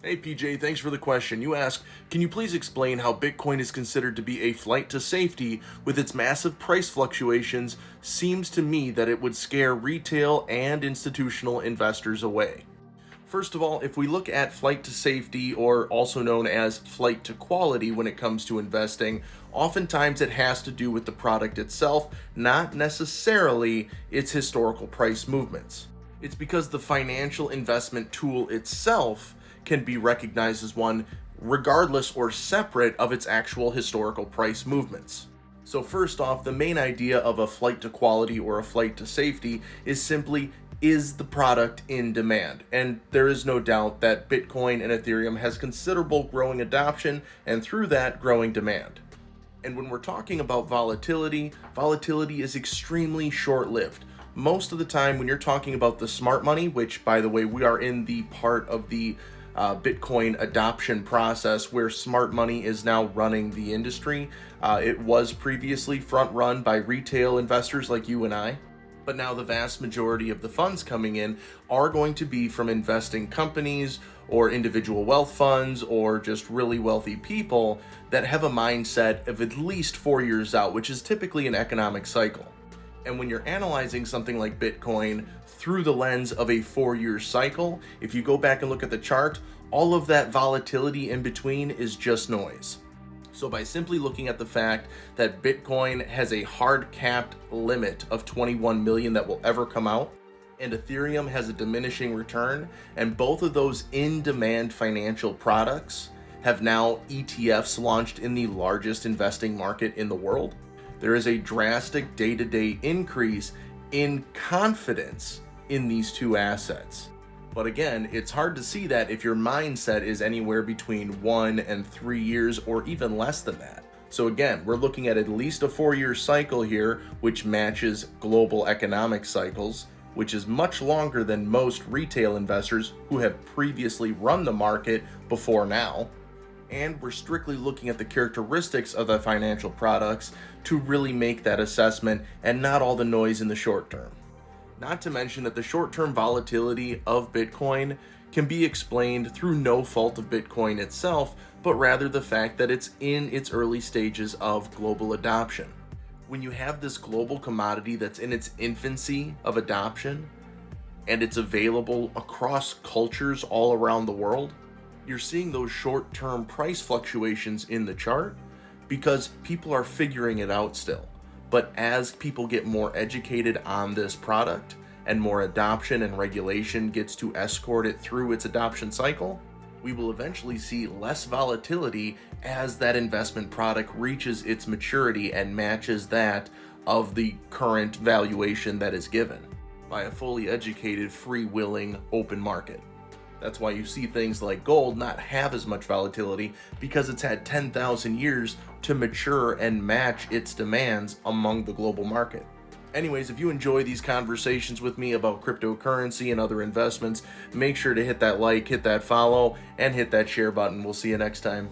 Hey PJ, thanks for the question. You ask, can you please explain how Bitcoin is considered to be a flight to safety with its massive price fluctuations? Seems to me that it would scare retail and institutional investors away. First of all, if we look at flight to safety, or also known as flight to quality when it comes to investing, oftentimes it has to do with the product itself, not necessarily its historical price movements. It's because the financial investment tool itself can be recognized as one regardless or separate of its actual historical price movements. So first off, the main idea of a flight to quality or a flight to safety is simply, is the product in demand? And there is no doubt that Bitcoin and Ethereum has considerable growing adoption and through that growing demand. And when we're talking about volatility, volatility is extremely short-lived. Most of the time when you're talking about the smart money, which by the way, we are in the part of the Bitcoin adoption process where smart money is now running the industry. It was previously front run by retail investors like you and I, but now the vast majority of the funds coming in are going to be from investing companies or individual wealth funds or just really wealthy people that have a mindset of at least 4 years out, which is typically an economic cycle. And when you're analyzing something like Bitcoin through the lens of a 4-year cycle, if you go back and look at the chart, all of that volatility in between is just noise. So by simply looking at the fact that Bitcoin has a hard capped limit of 21 million that will ever come out, and Ethereum has a diminishing return, and both of those in-demand financial products have now ETFs launched in the largest investing market in the world, there is a drastic day-to-day increase in confidence in these two assets. But again, it's hard to see that if your mindset is anywhere between 1 and 3 years or even less than that. So again, we're looking at least a 4-year cycle here, which matches global economic cycles, which is much longer than most retail investors who have previously run the market before now. And we're strictly looking at the characteristics of the financial products to really make that assessment and not all the noise in the short term. Not to mention that the short-term volatility of Bitcoin can be explained through no fault of Bitcoin itself, but rather the fact that it's in its early stages of global adoption. When you have this global commodity that's in its infancy of adoption, and it's available across cultures all around the world, you're seeing those short-term price fluctuations in the chart because people are figuring it out still. But as people get more educated on this product and more adoption and regulation gets to escort it through its adoption cycle, we will eventually see less volatility as that investment product reaches its maturity and matches that of the current valuation that is given by a fully educated, free-willing, open market. That's why you see things like gold not have as much volatility, because it's had 10,000 years to mature and match its demands among the global market. Anyways, if you enjoy these conversations with me about cryptocurrency and other investments, make sure to hit that like, hit that follow, and hit that share button. We'll see you next time.